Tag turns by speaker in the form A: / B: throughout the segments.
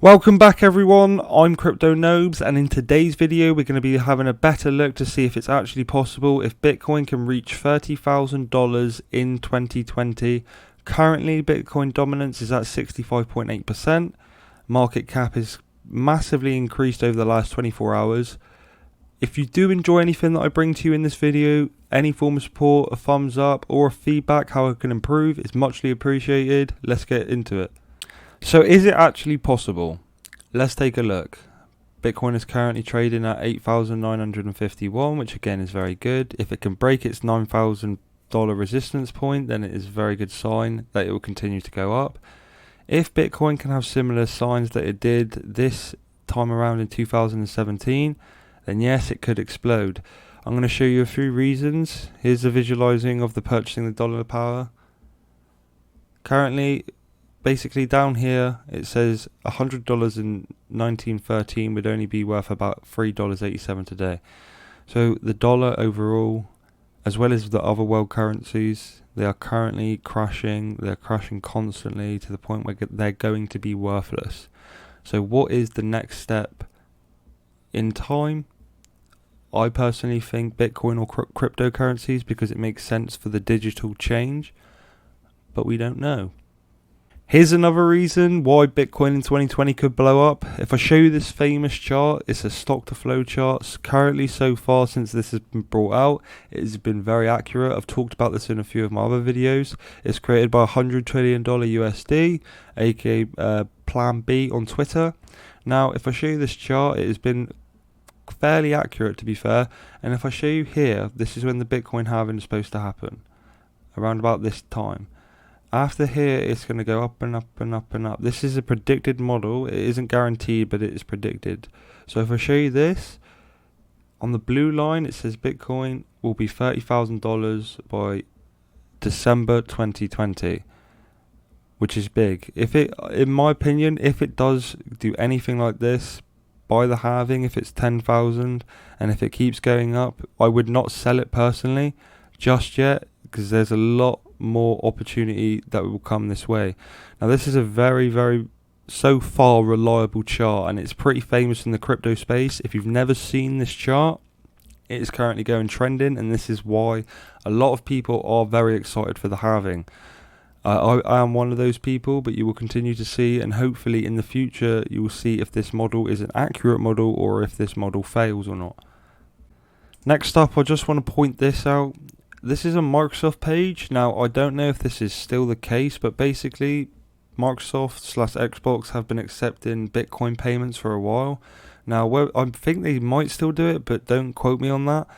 A: Welcome back everyone, I'm Crypto Nobes, and in today's video we're going to be having a better look to see if it's actually possible if Bitcoin can reach $30,000 in 2020. Currently Bitcoin dominance is at 65.8%, market cap is massively increased over the last 24 hours. If you do enjoy anything that I bring to you in this video, any form of support, a thumbs up or a feedback how I can improve is muchly appreciated. Let's get into it. So is it actually possible? Let's take a look. Bitcoin is currently trading at 8,951, which again is very good. If it can break its $9,000 resistance point, then it is a very good sign that it will continue to go up. If Bitcoin can have similar signs that it did this time around in 2017, then yes, it could explode. I'm going to show you a few reasons. Here's a visualizing of the purchasing the dollar power. Currently, basically down here it says $100 in 1913 would only be worth about $3.87 today. So the dollar overall, as well as the other world currencies, they are currently crashing. They're crashing constantly to the point where they're going to be worthless. So what is the next step in time? I personally think Bitcoin or cryptocurrencies, because it makes sense for the digital change, but we don't know. Here's another reason why Bitcoin in 2020 could blow up. If I show you this famous chart, it's a stock to flow chart. Currently, so far since this has been brought out, it has been very accurate. I've talked about this in a few of my other videos. It's created by $100 trillion USD, aka Plan B on Twitter. Now, if I show you this chart, it has been fairly accurate, to be fair. And if I show you here, this is when the Bitcoin halving is supposed to happen, around about this time. After here, it's going to go up and up and up and up. This is a predicted model. It isn't guaranteed, but it is predicted. So if I show you this, on the blue line, it says Bitcoin will be $30,000 by December 2020, which is big. If it, in my opinion, if it does do anything like this by the halving, if it's 10,000 and if it keeps going up, I would not sell it personally just yet, because there's a lot more opportunity that will come this way. Now this is a very so far reliable chart, and it's pretty famous in the crypto space. If you've never seen this chart, it is currently going trending, and this is why a lot of people are very excited for the halving. I am one of those people, but you will continue to see, and hopefully in the future you will see if this model is an accurate model or if this model fails or not. Next up, I just want to point this out. This is a Microsoft page. Now, I don't know if this is still the case, but basically Microsoft/Xbox have been accepting Bitcoin payments for a while. Now, I think they might still do it, but don't quote me on that.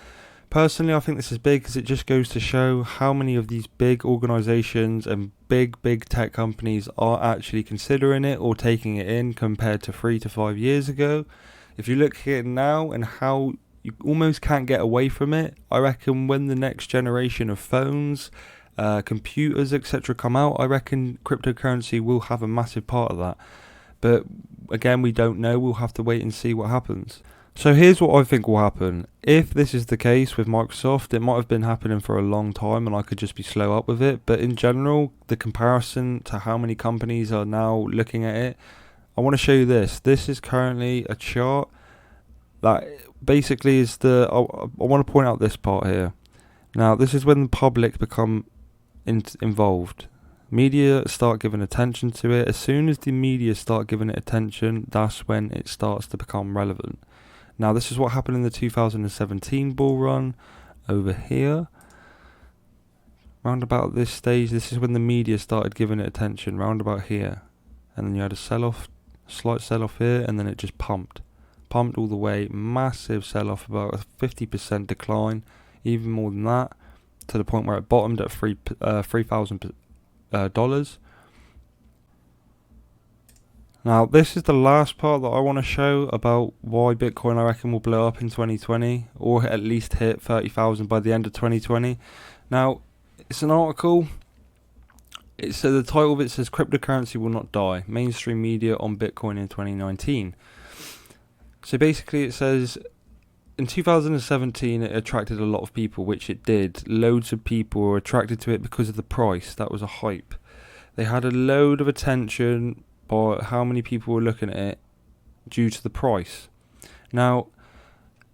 A: Personally, I think this is big because it just goes to show how many of these big organizations and big tech companies are actually considering it or taking it in compared to 3 to 5 years ago. If you look here now and how you almost can't get away from it, I reckon when the next generation of phones, computers, etc. come out, I reckon cryptocurrency will have a massive part of that. But again, we don't know. We'll have to wait and see what happens. So here's what I think will happen. If this is the case with Microsoft, it might have been happening for a long time and I could just be slow up with it. But in general, the comparison to how many companies are now looking at it, I want to show you this. This is currently a chart that basically is I want to point out this part here. Now, this is when the public become involved. Media start giving attention to it. As soon as the media start giving it attention, that's when it starts to become relevant. Now, this is what happened in the 2017 bull run over here. Round about this stage, this is when the media started giving it attention, round about here. And then you had a sell-off, slight sell-off here, and then it just pumped all the way. Massive sell-off, about a 50% decline, even more than that, to the point where it bottomed at $3,000. Now, this is the last part that I want to show about why Bitcoin, I reckon, will blow up in 2020, or at least hit 30,000 by the end of 2020. Now, it's an article. So the title of it says, "Cryptocurrency will not die. Mainstream media on Bitcoin in 2019." So basically it says, in 2017 it attracted a lot of people, which it did. Loads of people were attracted to it because of the price. That was a hype. They had a load of attention by how many people were looking at it due to the price. Now,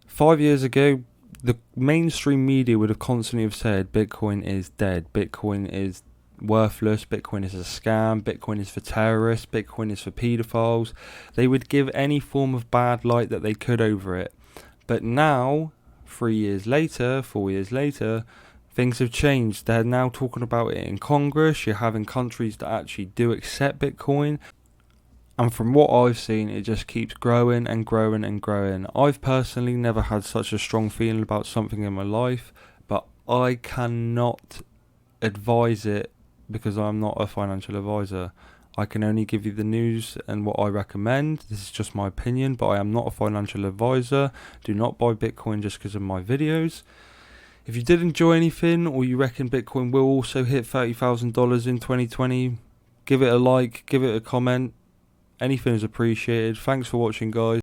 A: 5 years ago, the mainstream media would have constantly have said Bitcoin is dead, Bitcoin is worthless, Bitcoin is a scam, Bitcoin is for terrorists, Bitcoin is for pedophiles. They would give any form of bad light that they could over it. But now, 3 years later, 4 years later, things have changed. They're now talking about it in Congress. You're having countries that actually do accept Bitcoin. And from what I've seen, it just keeps growing and growing and growing. I've personally never had such a strong feeling about something in my life, but I cannot advise it because I'm not a financial advisor. I can only give you the news and what I recommend. This is just my opinion, but I am not a financial advisor. Do not buy Bitcoin just because of my videos. If you did enjoy anything, or you reckon Bitcoin will also hit $30,000 in 2020, give it a like, give it a comment. Anything is appreciated. Thanks for watching, guys.